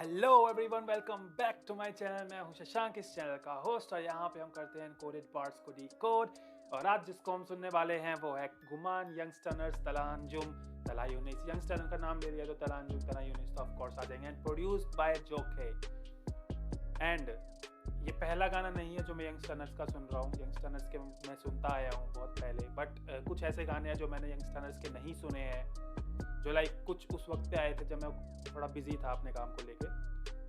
Hello everyone, welcome back to my channel. मैं हूं शशांक, इस चैनल का होस्ट, और यहाँ पे हम करते हैं कोडेड पार्ट्स को डिकोड। और आज जिसको हम सुनने वाले हैं वो है गुमान यंगस्टर्स तलांजुम तलायूनिस। यंगस्टर का नाम ले लिया तो तलांजुम तलायूनिस तो ऑफ कोर्स आ जाएंगे। And produced by Jokhay. And ये पहला गाना नहीं है जो मैं यंगस्टर्स का सुन रहा हूँ। यंगस्टर्स के मैं सुनता आया हूँ बहुत पहले, बट कुछ ऐसे गाने हैं जो मैंने यंगस्टर्स के नहीं सुने हैं, जो लाइक कुछ उस वक्त पे आए थे जब मैं थोड़ा बिजी था अपने काम को लेके।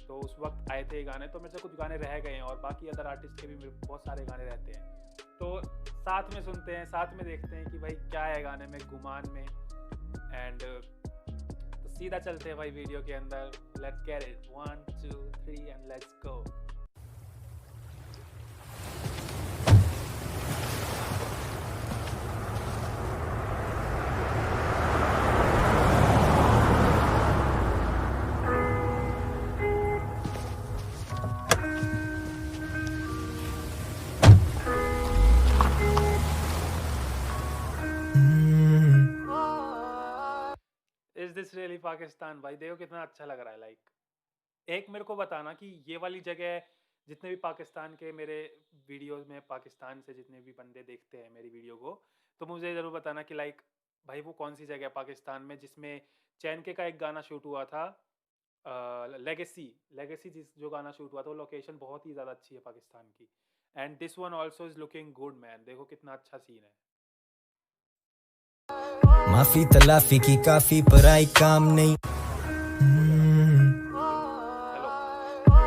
तो उस वक्त आए थे गाने, तो मेरे से कुछ गाने रह गए हैं और बाकी अदर आर्टिस्ट के भी मेरे बहुत सारे गाने रहते हैं। तो साथ में सुनते हैं, साथ में देखते हैं कि भाई क्या है गाने में, गुमान में। एंड तो सीधा चलते हैं भाई वीडियो के अंदर। Let's get it, 1 2 3 and let's go. Is this really Pakistan? भाई देखो कितना अच्छा लग रहा है। लाइक एक मेरे को बताना कि ये वाली जगह, जितने भी पाकिस्तान के मेरे वीडियोस में, पाकिस्तान से जितने भी बंदे देखते हैं मेरी वीडियो को, तो मुझे ज़रूर बताना कि लाइक भाई वो कौन सी जगह है पाकिस्तान में जिसमें चैनके का एक गाना शूट हुआ था, लेगेसी। लेगेसी जो गाना शूट हुआ था, वो लोकेशन बहुत ही ज़्यादा अच्छी है पाकिस्तान की। And this one also is looking good man. देखो कितना अच्छा सीन है। माफी तलाफी की काफी पराई काम नहीं।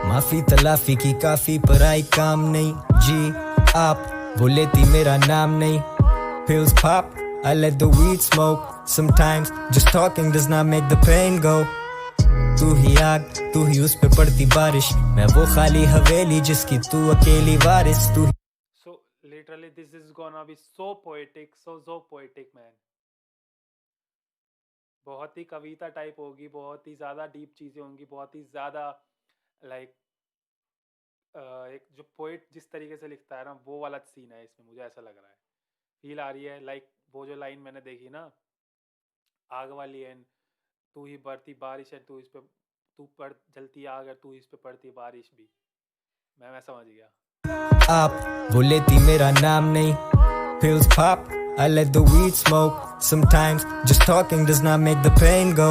माफी तलाफी की काफी पराई काम नहीं। जी आप वो लेती मेरा नाम नहीं। Pills pop, I let the weed smoke. Sometimes just talking does not make the pain go. तू ही आग, तू ही उस पे पड़ती बारिश, मैं वो खाली हवेली जिसकी तू अकेली वारिस। तू So literally this is gonna be so poetic, so poetic man। बहुत ही कविता टाइप होगी, बहुत ही ज़्यादा डीप चीज़ें होंगी, बहुत ही ज़्यादा लाइक एक जो पोइट जिस तरीके से लिखता है ना, वो वाला सीन है इसमें। मुझे ऐसा लग रहा है, फील आ रही है। लाइक वो जो लाइन मैंने देखी ना, आग वाली है, तू ही बढ़ती बारिश है, तू इस पे तू पड़ जलती आग है, तू इस पे पड़ती बारिश भी। मैं समझ गया। आप वो लेती मेरा नाम नहीं। Pills pop, I let the weed smoke. Sometimes just talking does not make the pain go.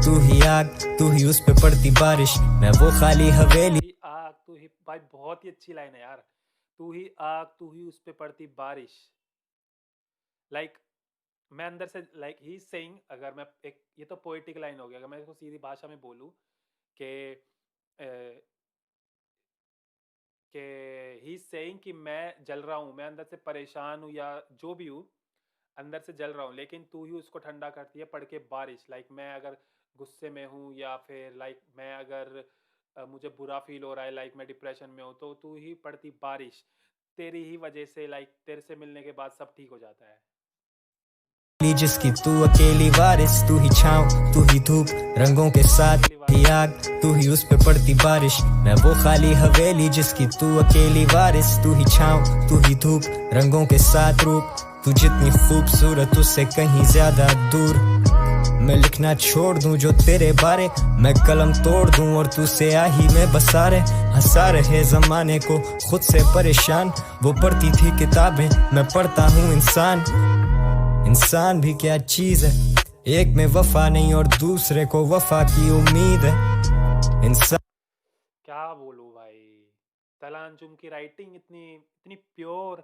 तू ही आग, तू ही उस पे पड़ती बारिश, मैं वो खाली हवेली। तू ही आग, तू ही, भाई बहुत ही अच्छी लाइन है यार। तू ही आग, तू ही उस पे पड़ती बारिश। लाइक मैं अंदर से लाइक ही सेइंग, अगर मैं एक, ये तो पोएटिक लाइन हो गया, अगर मैं इसको सीधी भाषा में बोलूँ कि कि ही सेइंग कि मैं जल रहा हूँ, मैं अंदर से परेशान हूँ या जो भी हूँ, अंदर से जल रहा हूँ, लेकिन तू ही उसको ठंडा करती है पढ़ के बारिश। लाइक मैं अगर गुस्से में हूँ या फिर लाइक मैं अगर मुझे बुरा फील हो रहा है, लाइक मैं डिप्रेशन में हूँ, तो तू ही पढ़ती बारिश, तेरी ही वजह से, लाइक तेरे से मिलने के बाद सब ठीक हो जाता है। जिसकी तू अकेली वारिस, तू ही छाँव, तू ही धूप, रंगों के साथ ही आग, तू ही उस पे पड़ती बारिश, मैं वो खाली हवेली जिसकी तू अकेली वारिस। तू ही छाँव, तू ही धूप, रंगों के साथ रूप, तू जितनी खूबसूरत उससे कहीं ज्यादा दूर। मैं लिखना छोड़ दूं जो तेरे बारे, मैं कलम तोड़ दूं और तू स्याही में बसा रहे। हंसा रहे जमाने को खुद से परेशान, वो पढ़ती थी किताबें, मैं पढ़ता हूँ इंसान। इंसान भी क्या चीज है, एक में वफा नहीं और दूसरे को वफा की उम्मीद है। इंसान क्या बोलूं भाई, तलांजुम की राइटिंग इतनी इतनी प्योर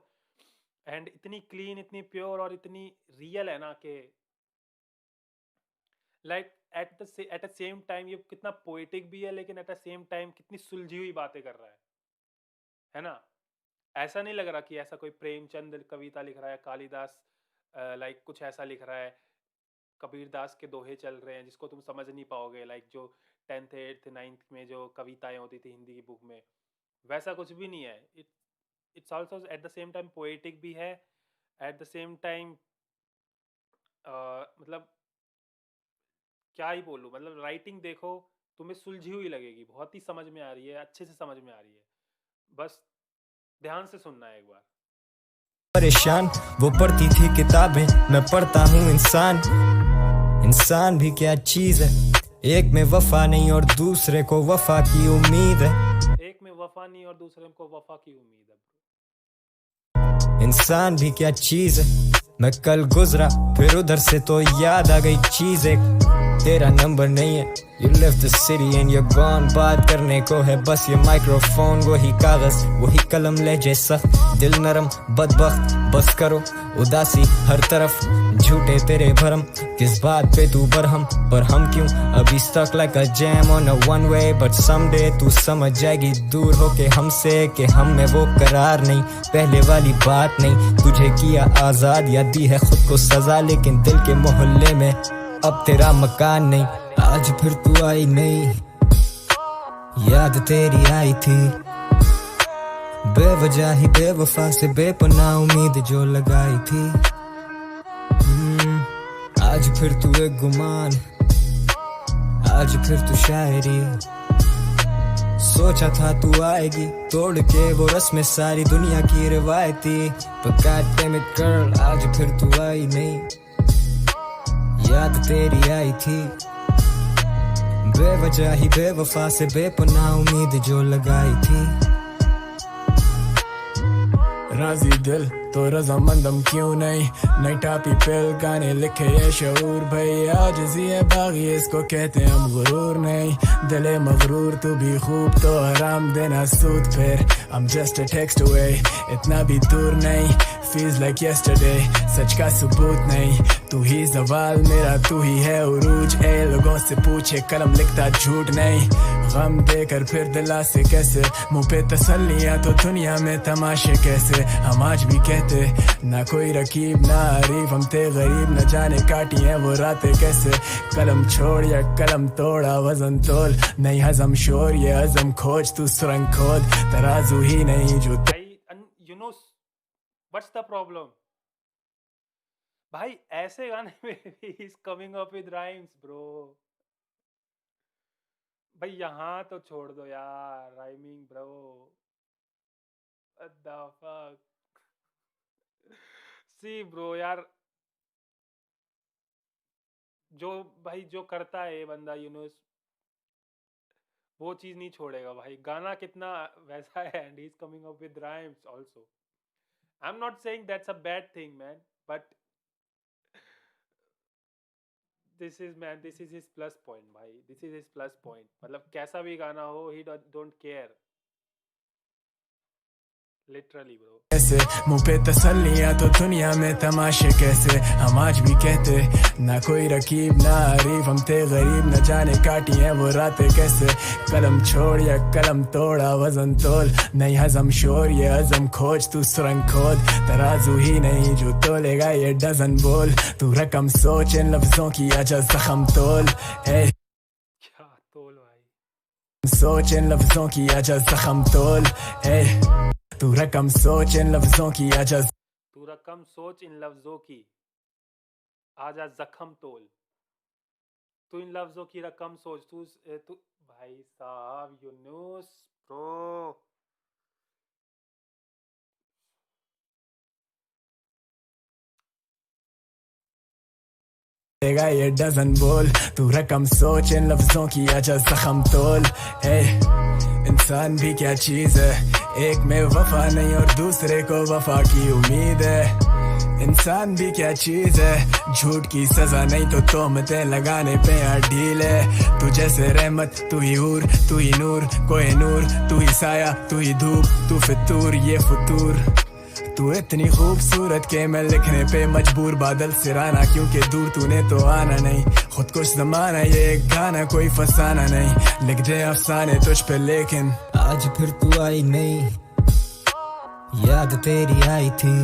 एंड इतनी क्लीन, इतनी प्योर और इतनी रियल है ना कि like at the same time ये कितना पोएटिक भी है, लेकिन एट द सेम टाइम कितनी सुलझी हुई बातें कर रहा है ना। ऐसा नहीं लग रहा कि ऐसा कोई प्रेमचंद कविता लिख रहा है, कालिदास लाइक कुछ ऐसा लिख रहा है, कबीर दास के दोहे चल रहे हैं जिसको तुम समझ नहीं पाओगे, लाइक जो 10th 8th 9th में जो कविताएं होती थी हिंदी की बुक में, वैसा कुछ भी नहीं है। It's also at the same time poetic भी है, एट द सेम टाइम मतलब क्या ही बोलूँ, मतलब राइटिंग देखो तुम्हें सुलझी हुई लगेगी, बहुत ही समझ में आ रही है, अच्छे से समझ में आ रही है। बस ध्यान से सुनना है एक बार। परेशान, वो पढ़ती थी किताबें, मैं पढ़ता हूँ इंसान। इंसान भी क्या चीज है, एक में वफा नहीं और दूसरे को वफा की उम्मीद है। एक में वफा नहीं और दूसरे को वफा की उम्मीद है। इंसान भी क्या चीज है। मैं कल गुजरा फिर उधर से तो याद आ गई चीज एक, तेरा नंबर नहीं है। You left the city and you're gone। बात करने को है बस ये माइक्रोफोन, वही कागज वही कलम लहजे सख्त, दिल नरम बदबख्त। बस करो उदासी हर तरफ, झूठे तेरे भरम, किस बात पे तू बरहम। पर हम क्यों अभी stuck like a jam on a one way। But someday तू समझ जाएगी दूर होके हमसे कि हम में वो करार नहीं, पहले वाली बात नहीं। तुझे किया आजाद या दी है खुद को सजा, लेकिन दिल के मोहल्ले में अब तेरा मकान नहीं। आज फिर तू आई नहीं, याद तेरी आई थी, बेवजह ही बेवफा से बेपनाह उम्मीद जो लगाई थी। आज फिर तू एक गुमान, आज फिर तू शायरी, सोचा था तू आएगी तोड़ के वो रस्में सारी दुनिया की रिवायती। But God damn it girl, आज फिर तू आई नहीं, याद तेरी आई थी, बेवजह ही बेवफा से बेपनाह उम्मीद जो लगाई थी। राजी दिल तो रजामंदम क्यों नहीं, नई टापी पिल गाने लिखे ये शऊर भैया, आजिज़ी है बागी इसको कहते हम गुरूर नहीं। दिले मगरूर तू भी खूब तो आराम देना सूद फिर, I'm just a text away, इतना भी दूर नहीं, feels like yesterday, सच का सबूत नहीं। तू ही ज़वाल मेरा तू ही है उरूज, ए लोगों से पूछे कलम लिखता झूठ नहीं। गम देकर फिर दिला से कैसे, मुंह पे तसल्लियां तो दुनिया में तमाशे कैसे। हम आज भी कहते ना कोई रकीब ना हरीफ, हम थे गरीब न जाने काटी हैं वो रातें कैसे। कलम छोड़ या कलम तोड़ा वजन तोल, नहीं हजम शोर ये हजम खोज, तू सुरंग खोद तराजू ही नहीं जो you know what's the problem भाई, ऐसे गाने में भी he's coming up with rhymes bro। भाई यहाँ तो छोड़ दो यार rhyming bro, what the fuck। See bro यार, जो भाई जो करता है ये बंदा वो चीज नहीं छोड़ेगा भाई। गाना कितना वैसा है, and he is coming up with rhymes also. I am not saying that's a bad thing man, but this is his plus point भाई, this is his plus point. मतलब कैसा भी गाना हो, he don't care literally bro. कैसे मुंह पे तसल्लियां तो दुनिया में तमाशे कैसे। हम आज भी कहते ना कोई रकीब ना हरीफ, हम थे गरीब न जाने काटी हैं वो रातें कैसे। कलम छोड़ या कलम तोड़ा वजन तोल, नहीं हजम शोर ये हजम खोज, तू सुरंग खोद तराजू ही नहीं जो तोलेगा ये डजन बोल। तू रकम सोच इन लफ्जों की आजा जख्म तोल, क्या तोल भाई, सोच इन लफ्जों की आजा जख्म तोल। तू रकम सोच इन लफ्जों की आजा, तू रकम सोच इन लफ्जों की आजा जख्म तोल। तू इन लफ्जों की रकम सोच, तू भाई साहब यूनुस ब्रो। ये डजन बोल। तू रकम सोच इन लफ्जों की आजा जख्म तोल। इंसान भी क्या चीज है, एक में वफा नहीं और दूसरे को वफा की उम्मीद है। इंसान भी क्या चीज है, झूठ की सजा नहीं तो तोहमतें लगाने पे यार ढील है। तू जैसे रहमत तू ही हूर, तू ही नूर कोई नूर, तू ही साया तू ही धूप, तू फितूर ये फतूर। तू इतनी खूबसूरत के मैं लिखने पे मजबूर, बादल सिराना क्योंकि दूर तूने तो आना नहीं। खुद कुछ जमाना ये एक गाना कोई फसाना नहीं, लिख दे अफसाने तुझ पे लेकिन आज फिर तू आई नहीं, याद तेरी आई थी,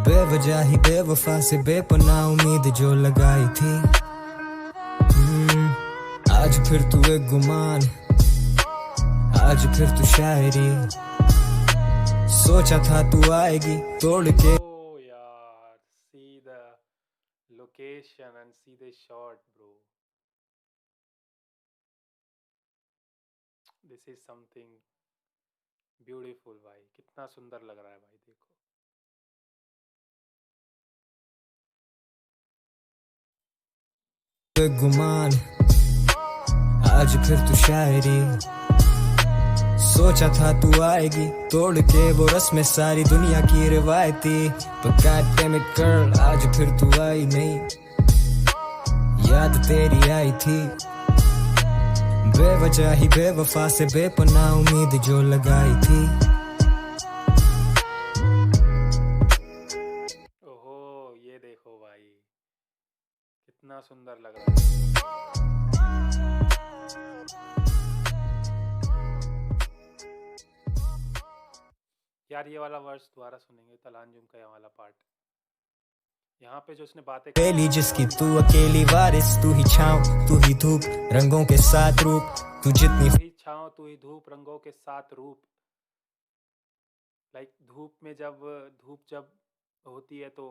बेवजह ही बेवफा से बेपनाह उम्मीद जो लगाई थी। आज फिर तू एक गुमान, आज फिर तू शायरी, सोचा था तू आएगी तोड़ के। Oh यार, see the location and see the shot bro, this is something beautiful भाई। कितना सुंदर लग रहा है भाई, देखो। गुमान आज फिर तू शायरी सोचा था तू आएगी तोड़ के वो रस्में सारी दुनिया की रिवायती पर God damn it girl आज फिर तू आई नहीं याद तेरी आई थी बेवजह ही बेवफा से बेपनाह उम्मीद जो लगाई थी। ओहो ये देखो भाई कितना सुंदर लग रहा है। यार ये वाला वर्स दोबारा सुनेंगे, तलांजुम का ये वाला पार्ट। यहाँ पे जो उसने बातें अकेली जिसकी तू अकेली वारिस तू ही छाँव तू ही धूप रंगों के साथ रूप तू जितनी तू ही छाँव तू ही धूप रंगों के साथ रूप। लाइक धूप में जब होती है तो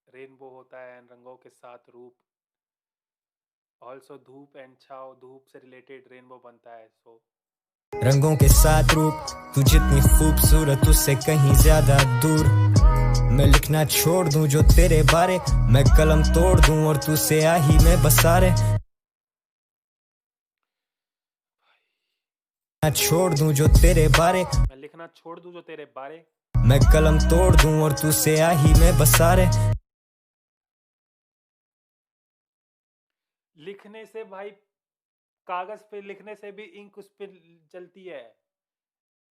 रेनबो होता है एंड रंगों के साथ रूप। ऑल्सो धूप एंड छाँव, धूप से रिलेटेड रेनबो बनता है। सो रंगों के साथ रूप तू जितनी खूबसूरत उससे कहीं ज्यादा दूर। मैं लिखना छोड़ दूं जो तेरे बारे मैं कलम तोड़ दूं और तू स्याही में बसारे छोड़ दूं जो तेरे बारे मैं लिखना छोड़ दूं जो तेरे बारे मैं कलम तोड़ दूं और तू स्याही में बसारे। लिखने से भाई कागज पे लिखने से भी इंक उस पे चलती है।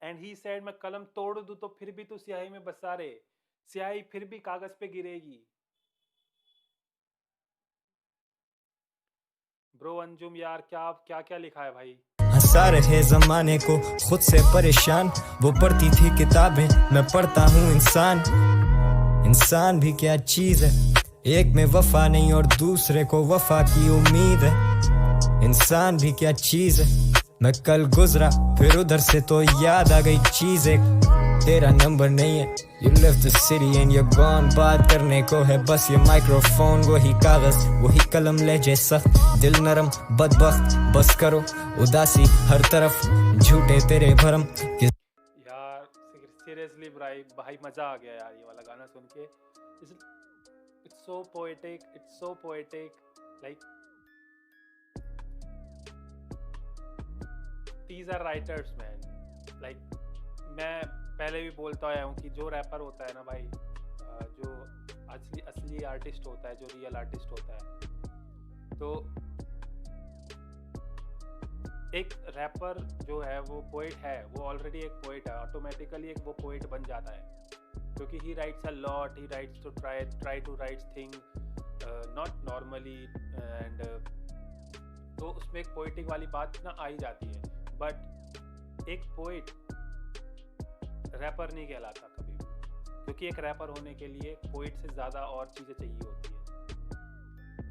एंड ही सेड मैं कलम तोड़ दूं तो फिर भी तू स्याही में बसा रे, स्याही फिर भी कागज पे गिरेगी। ब्रो अंजुम यार क्या क्या लिखा है भाई। हंसा रहे जमाने को खुद से परेशान वो पढ़ती थी किताबें मैं पढ़ता हूँ इंसान। इंसान भी क्या चीज है एक में वफा नहीं और दूसरे को वफा की उम्मीद है। इंसान भी क्या चीज है मैं कल गुजरा फिर उधर से तो याद आ गई चीज एक तेरा नंबर नहीं है You left the city and you're gone बात करने को है बस ये माइक्रोफोन वही कागज वही कलम लहजे सख्त दिल नरम बदबख्त बस करो उदासी हर तरफ झूठे तेरे भरम। यार सीरियसली भाई मजा आ गया यार ये वाला गाना सुन के। It's so poetic like these are writers man। like मैं पहले भी बोलता आया हूँ कि जो रैपर होता है ना भाई, जो असली आर्टिस्ट होता है, जो रियल आर्टिस्ट होता है, तो एक रैपर जो है वो पोएट है, वो ऑलरेडी एक पोएट है, ऑटोमेटिकली एक वो पोएट बन जाता है क्योंकि he writes a lot, he writes to try to write thing not normally and तो उसमें एक पोएटिक वाली बात ना आ ही जाती है। बट एक पोएट रैपर नहीं कहलाता कभी भी क्योंकि एक रैपर होने के लिए पोएट से ज़्यादा और चीज़ें चाहिए होती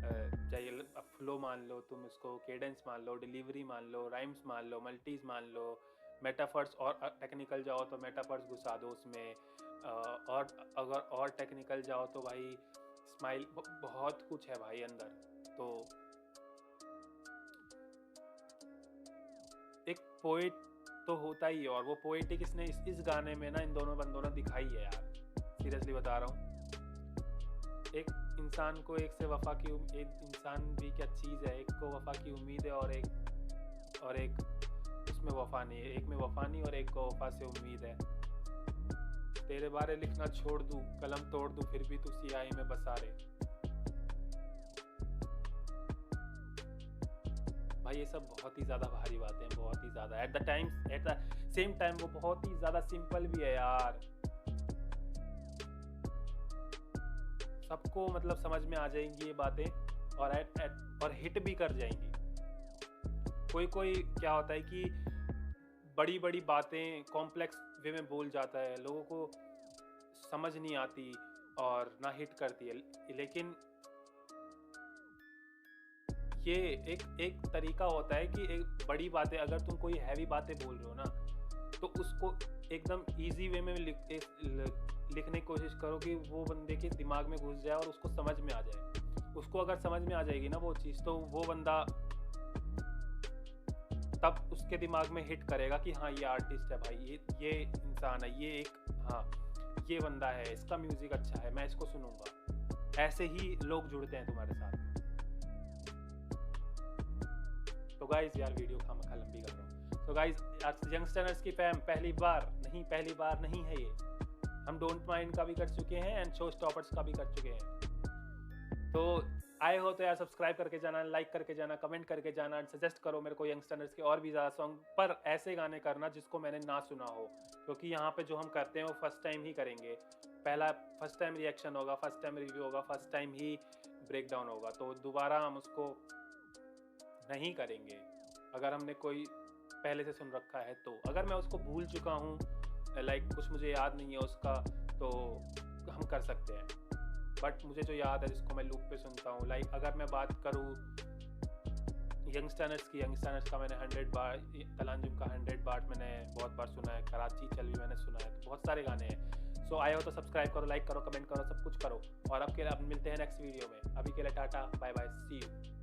है। चाहिए फ्लो मान लो तुम, इसको केडेंस मान लो, डिलीवरी मान लो, राइम्स मान लो, मल्टीज मान लो, मेटाफर्स और टेक्निकल जाओ तो मेटाफर्स घुसा दो उसमें, और अगर और टेक्निकल जाओ तो भाई स्माइल, बहुत कुछ है भाई अंदर। तो एक पोएट तो होता ही है और वो पोएटिक इसने इस गाने में ना इन दोनों बंदों ने दिखाई है यार, सीरियसली बता रहा हूँ। एक इंसान को एक से वफा की एक इंसान भी क्या चीज़ है, एक को वफा की उम्मीद है और एक उसमें वफा नहीं है, एक में वफा नहीं और एक को वफा से उम्मीद है। तेरे बारे लिखना छोड़ दूँ कलम तोड़ दूँ फिर भी तू स्याही में बसा रे। भाई ये सब बहुत ही ज़्यादा भारी बातें हैं, बहुत ही ज़्यादा। एट द सेम टाइम वो बहुत ही ज़्यादा सिंपल भी है यार, सबको मतलब समझ में आ जाएंगी ये बातें और हिट भी कर जाएंगी। कोई क्या होता है कि बड़ी बड़ी बातें कॉम्प्लेक्स वे में बोल जाता है, लोगों को समझ नहीं आती और ना हिट करती है। लेकिन ये एक तरीका होता है कि एक बड़ी बातें, अगर तुम कोई हैवी बातें बोल रहे हो ना तो उसको एकदम इजी वे में लिखने की कोशिश करो कि वो बंदे के दिमाग में घुस जाए और उसको समझ में आ जाए। उसको अगर समझ में आ जाएगी ना वो चीज़, तो वो बंदा तब उसके दिमाग में हिट करेगा कि हाँ ये आर्टिस्ट है भाई, ये इंसान है, ये एक हाँ ये बंदा है, इसका म्यूज़िक अच्छा है, मैं इसको सुनूंगा। ऐसे ही लोग जुड़ते हैं तुम्हारे साथ। तो गाइज यार वीडियो खामखा लंबी कर रहा हूँ। तो गाइज यंगस्टर्स की फैम पहली बार नहीं है ये, हम डोंट माइंड का भी कर चुके हैं एंड शो स्टॉपर्स का भी कर चुके हैं। तो आए हो तो यार सब्सक्राइब करके जाना, लाइक करके जाना, कमेंट करके जाना, सजेस्ट करो मेरे को यंगस्टर्स के और भी ज़्यादा सॉन्ग, पर ऐसे गाने करना जिसको मैंने ना सुना हो, क्योंकि यहाँ पे जो हम करते हैं वो फर्स्ट टाइम ही करेंगे। फर्स्ट टाइम रिएक्शन होगा, फर्स्ट टाइम रिव्यू होगा, फर्स्ट टाइम ही ब्रेक डाउन होगा, तो दोबारा हम उसको नहीं करेंगे अगर हमने कोई पहले से सुन रखा है। तो अगर मैं उसको भूल चुका हूँ, लाइक कुछ मुझे याद नहीं है उसका, तो हम कर सकते हैं। बट मुझे जो याद है जिसको मैं लूप पे सुनता हूँ, लाइक अगर मैं बात करूँ यंगस्टर्स का मैंने 100 बार, तलांजुम का 100 बार मैंने बहुत बार सुना है, कराची चल भी मैंने सुना है, तो बहुत सारे गाने हैं। सो आए हो तो सब्सक्राइब करो, लाइक करो, कमेंट करो, सब कुछ करो। और अब मिलते हैं नेक्स्ट वीडियो में। अभी के लिए tata, bye bye, see you.